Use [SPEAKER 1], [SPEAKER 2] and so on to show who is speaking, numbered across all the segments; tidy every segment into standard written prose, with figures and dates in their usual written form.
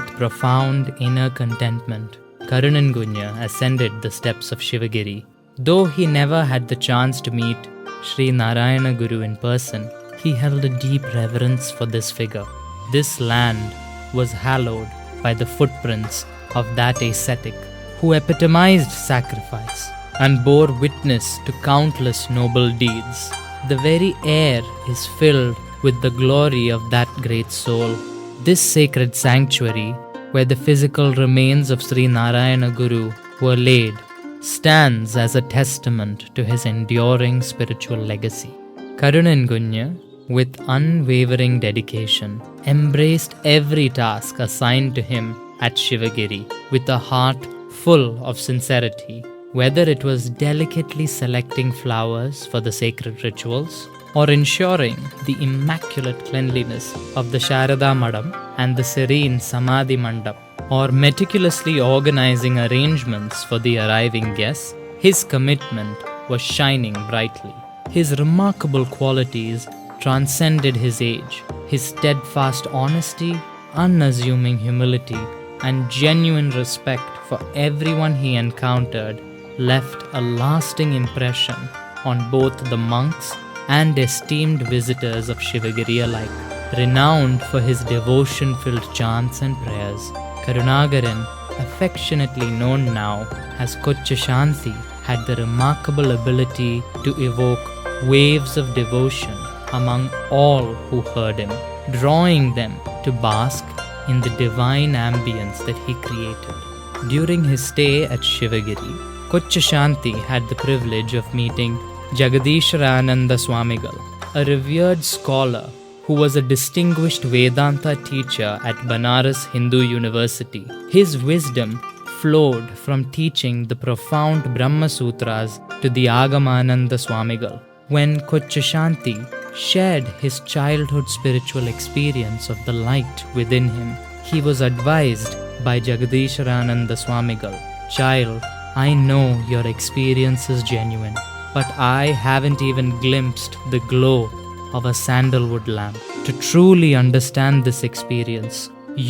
[SPEAKER 1] With profound inner contentment, Karunangunya ascended the steps of Shivagiri. Though he never had the chance to meet Sri Narayana Guru in person, he held a deep reverence for this figure. This land was hallowed by the footprints of that ascetic who epitomized sacrifice and bore witness to countless noble deeds. The very air is filled with the glory of that great soul. This sacred sanctuary, where the physical remains of Sri Narayana Guru were laid, stands as a testament to his enduring spiritual legacy. Karunangunya, with unwavering dedication, embraced every task assigned to him at Shivagiri with a heart full of sincerity, whether it was delicately selecting flowers for the sacred rituals, or ensuring the immaculate cleanliness of the Sharada Madam and the serene Samadhi Mandap, or meticulously organizing arrangements for the arriving guests, his commitment was shining brightly. His remarkable qualities transcended his age. His steadfast honesty, unassuming humility, and genuine respect for everyone he encountered left a lasting impression on both the monks and esteemed visitors of Shivagiri alike. Renowned for his devotion-filled chants and prayers, Karunagaran, affectionately known now as Kochashanti, had the remarkable ability to evoke waves of devotion among all who heard him, drawing them to bask in the divine ambience that he created. During his stay at Shivagiri, Kochashanti had the privilege of meeting Jagadishwarananda Swamigal, a revered scholar who was a distinguished Vedanta teacher at Banaras Hindu University. His wisdom flowed from teaching the profound Brahma Sutras to the Agamananda Swamigal. When Kochashanti shared his childhood spiritual experience of the light within him, he was advised by Jagadishwarananda Swamigal, "Child, I know your experience is genuine, but I haven't even glimpsed the glow of a sandalwood lamp. To truly understand this experience,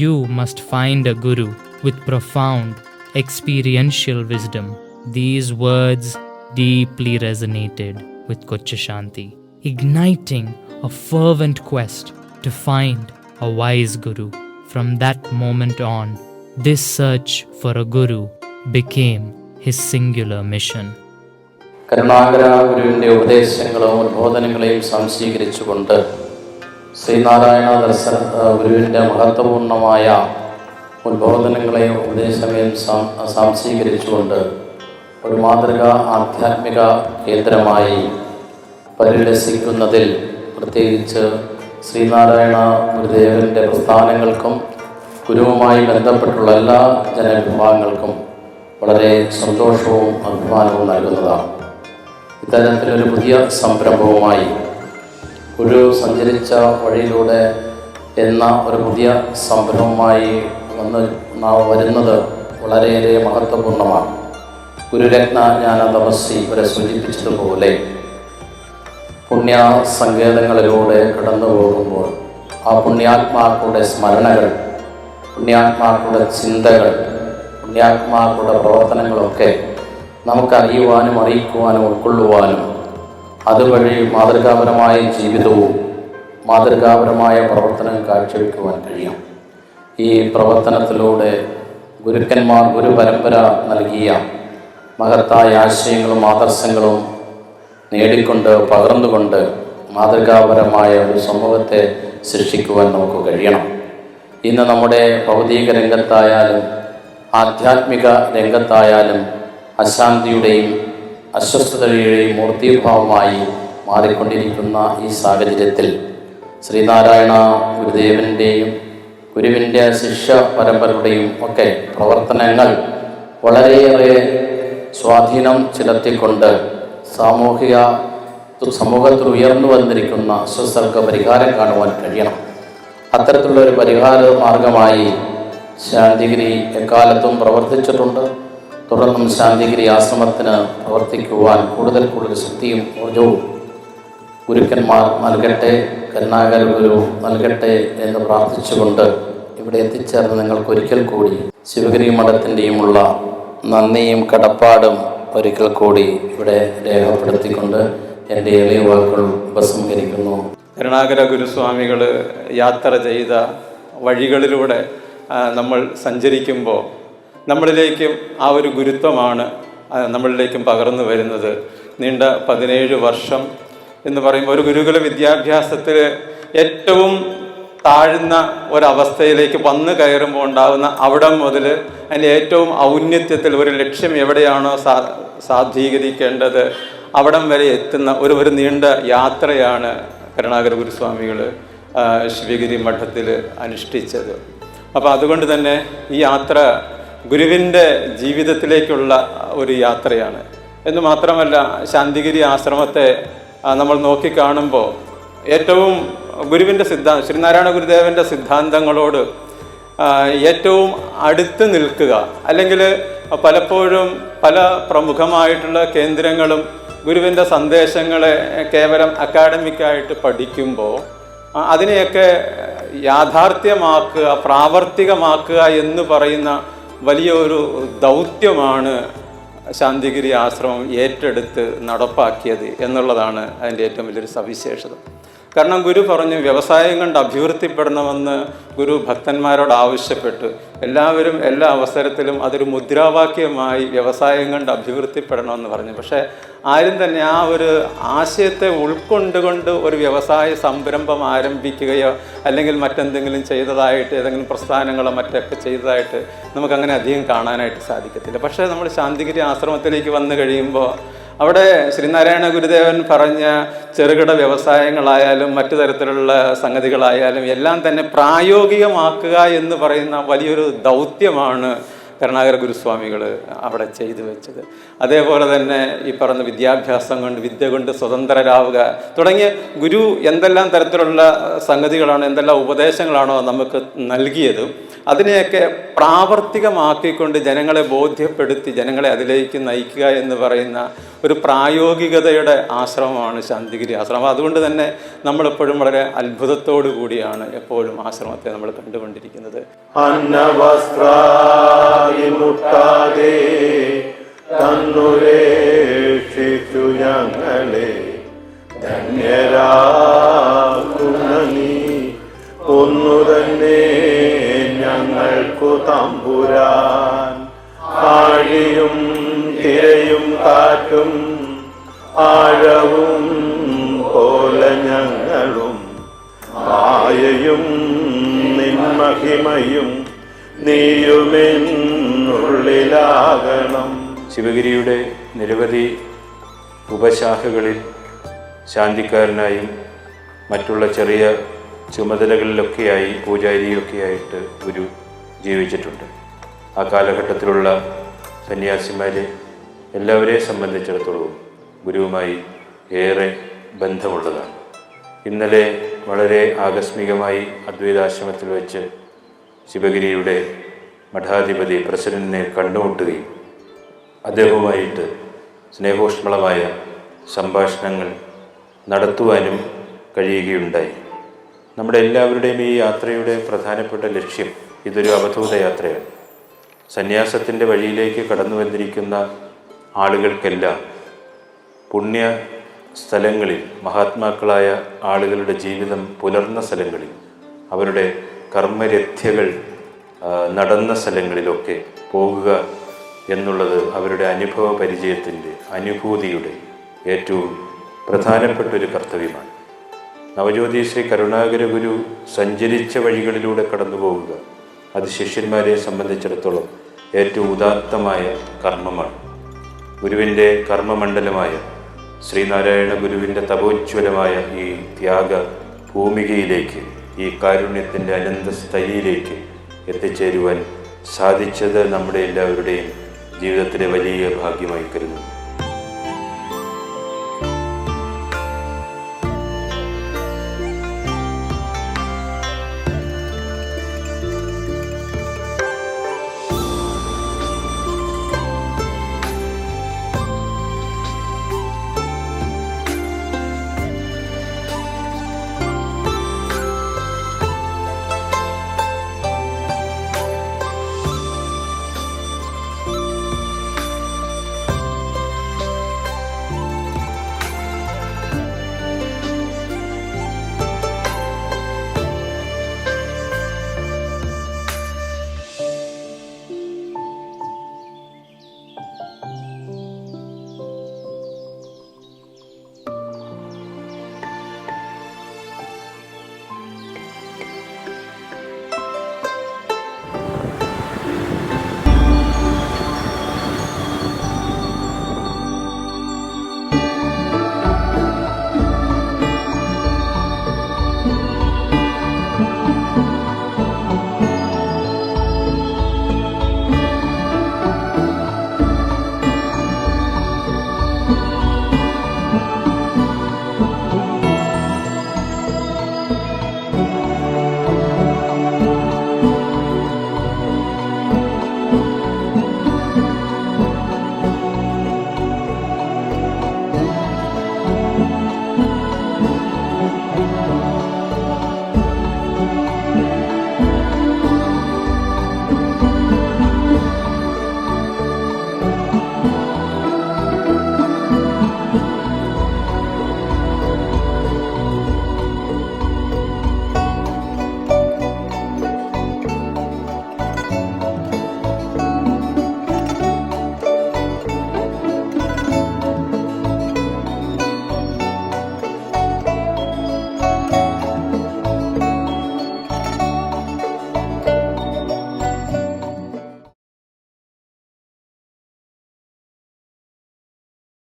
[SPEAKER 1] you must find a guru with profound experiential wisdom." These words deeply resonated with Kochashanti, igniting a fervent quest to find a wise guru. From that moment on, this search for a guru became his singular mission.
[SPEAKER 2] Karunakara ഗുരുവിൻ്റെ ഉപദേശങ്ങളും ഉദ്ബോധനങ്ങളെയും സംശീകരിച്ചുകൊണ്ട് ശ്രീനാരായണ ദർശന ഗുരുവിൻ്റെ മഹത്വപൂർണമായ ഉദ്ബോധനങ്ങളെയും ഉപദേശങ്ങളെയും സംശീകരിച്ചുകൊണ്ട് ഒരു മാതൃക ആധ്യാത്മിക കേന്ദ്രമായി പരിലസിക്കുന്നതിൽ പ്രത്യേകിച്ച് ശ്രീനാരായണ ഗുരുദേവൻ്റെ പ്രസ്ഥാനങ്ങൾക്കും ഗുരുവുമായി ബന്ധപ്പെട്ടുള്ള എല്ലാ ജനവിഭാഗങ്ങൾക്കും വളരെ സന്തോഷവും അഭിമാനവും നൽകുന്നതാണ്. ഇത്തരത്തിലൊരു പുതിയ സംരംഭവുമായി ഗുരു സഞ്ചരിച്ച വഴിയിലൂടെ എന്ന ഒരു പുതിയ സംരംഭവുമായി വരുന്നത് വളരെയേറെ മഹത്വപൂർണ്ണമാണ്. ഗുരുരത്ന ജ്ഞാന തപസ്വി ഇവരെ സൂചിപ്പിച്ചതുപോലെ പുണ്യ സങ്കേതങ്ങളിലൂടെ കടന്നു പോകുമ്പോൾ ആ പുണ്യാത്മാക്കളുടെ സ്മരണകൾ, പുണ്യാത്മാക്കളുടെ ചിന്തകൾ, പുണ്യാത്മാക്കളുടെ പ്രവർത്തനങ്ങളൊക്കെ നമുക്ക് അറിയുവാനും അറിയിക്കുവാനും ഉൾക്കൊള്ളുവാനും അതുവഴി മാതൃകാപരമായ ജീവിതവും മാതൃകാപരമായ പ്രവർത്തനം കാഴ്ചവെക്കുവാൻ കഴിയും. ഈ പ്രവർത്തനത്തിലൂടെ ഗുരുക്കന്മാർ ഗുരുപരമ്പര നൽകിയ മഹത്തായ ആശയങ്ങളും ആദർശങ്ങളും നേടിക്കൊണ്ട് പകർന്നുകൊണ്ട് മാതൃകാപരമായ ഒരു സമൂഹത്തെ സൃഷ്ടിക്കുവാൻ നമുക്ക് കഴിയണം. ഇന്ന് നമ്മുടെ ഭൗതിക രംഗത്തായാലും ആധ്യാത്മിക രംഗത്തായാലും അശാന്തിയുടെയും അസ്വസ്ഥതയുടെയും മൂർത്തിഭാവമായി മാറിക്കൊണ്ടിരിക്കുന്ന ഈ സാഹചര്യത്തിൽ ശ്രീനാരായണ ഗുരുദേവൻ്റെയും ഗുരുവിൻ്റെ ശിഷ്യ പരമ്പരയുടെയും ഒക്കെ പ്രവർത്തനങ്ങൾ വളരെയേറെ സ്വാധീനം ചെലുത്തിക്കൊണ്ട് സമൂഹത്തിൽ ഉയർന്നു വന്നിരിക്കുന്ന അസ്വസ്ഥർക്ക് പരിഹാരം കാണുവാൻ കഴിയണം. അത്തരത്തിലുള്ള ഒരു പരിഹാര മാർഗമായി ശാന്തിഗിരി എക്കാലത്തും പ്രവർത്തിച്ചിട്ടുണ്ട്. തുടർന്നും ശാന്തിഗിരി ആശ്രമത്തിന് പ്രവർത്തിക്കുവാൻ കൂടുതൽ ശക്തിയും ഊർജവും ഗുരുക്കന്മാർ നൽകട്ടെ, കരുണാകര ഗുരു നൽകട്ടെ എന്ന് പ്രാർത്ഥിച്ചുകൊണ്ട് ഇവിടെ എത്തിച്ചേർന്ന് നിങ്ങൾക്ക് ഒരിക്കൽ കൂടി ശിവഗിരി മഠത്തിൻ്റെയുമുള്ള നന്ദിയും കടപ്പാടും ഒരിക്കൽ കൂടി ഇവിടെ രേഖപ്പെടുത്തിക്കൊണ്ട് എൻ്റെ എളിയ വാക്കുകൾ ഉപസംഹരിക്കുന്നു.
[SPEAKER 3] കരുണാകര ഗുരുസ്വാമികൾ യാത്ര ചെയ്ത വഴികളിലൂടെ നമ്മൾ സഞ്ചരിക്കുമ്പോൾ നമ്മളിലേക്കും ആ ഒരു ഗുരുത്വമാണ് നമ്മളിലേക്കും പകർന്നു വരുന്നത്. നീണ്ട 17 വർഷം എന്ന് പറയുമ്പോൾ ഒരു ഗുരുകുല വിദ്യാഭ്യാസത്തിൽ ഏറ്റവും താഴ്ന്ന ഒരവസ്ഥയിലേക്ക് വന്നു കയറുമ്പോൾ ഉണ്ടാകുന്ന അവിടം മുതൽ അതിൻ്റെ ഏറ്റവും ഔന്നത്യത്തിൽ ഒരു ലക്ഷ്യം എവിടെയാണോ സാധീകരിക്കേണ്ടത് അവിടം വരെ എത്തുന്ന ഒരു നീണ്ട യാത്രയാണ് കരുണാകര ഗുരുസ്വാമികൾ ശിവഗിരി മഠത്തിൽ അനുഷ്ഠിച്ചത്. അപ്പോൾ അതുകൊണ്ട് തന്നെ ഈ യാത്ര ഗുരുവിൻ്റെ ജീവിതത്തിലേക്കുള്ള ഒരു യാത്രയാണ് എന്ന് മാത്രമല്ല, ശാന്തിഗിരി ആശ്രമത്തെ നമ്മൾ നോക്കിക്കാണുമ്പോൾ ഏറ്റവും ഗുരുവിൻ്റെ ശ്രീനാരായണ ഗുരുദേവൻ്റെ സിദ്ധാന്തങ്ങളോട് ഏറ്റവും അടുത്ത് നിൽക്കുക, അല്ലെങ്കിൽ പലപ്പോഴും പല പ്രമുഖമായിട്ടുള്ള കേന്ദ്രങ്ങളും ഗുരുവിൻ്റെ സന്ദേശങ്ങളെ കേവലം അക്കാഡമിക്കായിട്ട് പഠിക്കുമ്പോൾ അതിനെയൊക്കെ യാഥാർത്ഥ്യമാക്കുക, പ്രാവർത്തികമാക്കുക എന്ന് പറയുന്ന വലിയൊരു ദൗത്യമാണ് ശാന്തിഗിരി ആശ്രമം ഏറ്റെടുത്ത് നടപ്പാക്കിയത് എന്നുള്ളതാണ് അതിൻ്റെ ഏറ്റവും വലിയൊരു സവിശേഷത. കാരണം ഗുരു പറഞ്ഞു, വ്യവസായം കൊണ്ട് അഭിവൃദ്ധിപ്പെടണമെന്ന് ഗുരു ഭക്തന്മാരോട് ആവശ്യപ്പെട്ടു. എല്ലാവരും എല്ലാ അവസരത്തിലും അതൊരു മുദ്രാവാക്യമായി വ്യവസായം കൊണ്ട് അഭിവൃദ്ധിപ്പെടണമെന്ന് പറഞ്ഞു. പക്ഷേ ആരും തന്നെ ആ ഒരു ആശയത്തെ ഉൾക്കൊണ്ടുകൊണ്ട് ഒരു വ്യവസായ സംരംഭം ആരംഭിക്കുകയോ അല്ലെങ്കിൽ മറ്റെന്തെങ്കിലും ചെയ്തതായിട്ട് ഏതെങ്കിലും പ്രസ്ഥാനങ്ങളോ മറ്റൊക്കെ ചെയ്തതായിട്ട് നമുക്കങ്ങനെ അധികം കാണാനായിട്ട് സാധിക്കത്തില്ല. പക്ഷേ നമ്മൾ ശാന്തിഗിരി ആശ്രമത്തിലേക്ക് വന്നു കഴിയുമ്പോൾ അവിടെ ശ്രീനാരായണ ഗുരുദേവൻ പറഞ്ഞ ചെറുകിട വ്യവസായങ്ങളായാലും മറ്റു തരത്തിലുള്ള സംഗതികളായാലും എല്ലാം തന്നെ പ്രായോഗികമാക്കുക എന്ന് പറയുന്ന വലിയൊരു ദൗത്യമാണ് കരുണാകര ഗുരുസ്വാമികൾ അവിടെ ചെയ്തു വെച്ചത്. അതേപോലെ തന്നെ ഈ പറഞ്ഞ വിദ്യാഭ്യാസം കൊണ്ട്, വിദ്യ കൊണ്ട് സ്വതന്ത്രരാവുക തുടങ്ങിയ ഗുരു എന്തെല്ലാം തരത്തിലുള്ള സംഗതികളാണോ, എന്തെല്ലാം ഉപദേശങ്ങളാണോ നമുക്ക് നൽകിയത്, അതിനെയൊക്കെ പ്രാവർത്തികമാക്കിക്കൊണ്ട് ജനങ്ങളെ ബോധ്യപ്പെടുത്തി ജനങ്ങളെ അതിലേക്ക് നയിക്കുക എന്ന് പറയുന്ന ഒരു പ്രായോഗികതയുടെ ആശ്രമമാണ് ശാന്തിഗിരി ആശ്രമം. അതുകൊണ്ട് തന്നെ നമ്മളെപ്പോഴും വളരെ അത്ഭുതത്തോടു കൂടിയാണ് എപ്പോഴും ആശ്രമത്തെ നമ്മൾ കണ്ടുകൊണ്ടിരിക്കുന്നത്.
[SPEAKER 4] അന്നവസ്ത്രായിമുട്ടാതെ തന്നുരക്ഷിച്ചു ഞങ്ങളെ ധന്യരാകുണീ ഒന്നു തന്നെ ഞങ്ങൾക്കു തമ്പുരാൻ. ആഴിയും തിരയും കാറ്റും ആഴവും പോലെ ഞങ്ങളും മായയും നിൻമഹിമയും നീയുമെന്നുള്ളിലാകണം.
[SPEAKER 5] ശിവഗിരിയുടെ നിരവധി ഉപശാഖകളിൽ ശാന്തിക്കാരനായും മറ്റുള്ള ചെറിയ ചുമതലകളിലൊക്കെയായി പൂജാരിയൊക്കെയായിട്ട് ഗുരു ജീവിച്ചിട്ടുണ്ട്. ആ കാലഘട്ടത്തിലുള്ള സന്യാസിമാരെ എല്ലാവരെയും സംബന്ധിച്ചിടത്തോളം ഗുരുവുമായി ഏറെ ബന്ധമുള്ളതാണ്. ഇന്നലെ വളരെ ആകസ്മികമായി അദ്വൈതാശ്രമത്തിൽ വെച്ച് ശിവഗിരിയുടെ മഠാധിപതി പ്രസിഡന്റിനെ കണ്ടുമുട്ടുകയും അദ്ദേഹവുമായിട്ട് സ്നേഹോഷ്മളമായ സംഭാഷണങ്ങൾ നടത്തുവാനും കഴിയുകയുണ്ടായി. നമ്മുടെ എല്ലാവരുടെയും ഈ യാത്രയുടെ പ്രധാനപ്പെട്ട ലക്ഷ്യം ഇതൊരു അവധൂത യാത്രയാണ്. സന്യാസത്തിൻ്റെ വഴിയിലേക്ക് കടന്നു വന്നിരിക്കുന്ന ആളുകൾക്കെല്ലാം പുണ്യ സ്ഥലങ്ങളിൽ, മഹാത്മാക്കളായ ആളുകളുടെ ജീവിതം പുലർന്ന സ്ഥലങ്ങളിൽ, അവരുടെ കർമ്മരഥ്യകൾ നടന്ന സ്ഥലങ്ങളിലൊക്കെ പോകുക എന്നുള്ളത് അവരുടെ അനുഭവ പരിചയത്തിൻ്റെ, അനുഭൂതിയുടെ ഏറ്റവും പ്രധാനപ്പെട്ടൊരു കർത്തവ്യമാണ്. നവജ്യോതി ശ്രീ കരുണാകര ഗുരു സഞ്ചരിച്ച വഴികളിലൂടെ കടന്നു പോവുക, അത് ശിഷ്യന്മാരെ സംബന്ധിച്ചിടത്തോളം ഏറ്റവും ഉദാത്തമായ കർമ്മമാണ്. ഗുരുവിൻ്റെ കർമ്മമണ്ഡലമായ ശ്രീനാരായണ ഗുരുവിൻ്റെ തപോജ്വലമായ ഈ ത്യാഗ ഭൂമികയിലേക്ക്, ഈ കാരുണ്യത്തിൻ്റെ അനന്തസ്ഥലിയിലേക്ക് എത്തിച്ചേരുവാൻ സാധിച്ചത് നമ്മുടെ എല്ലാവരുടെയും ജീവിതത്തിലെ വലിയ ഭാഗ്യമായി കരുതുന്നു.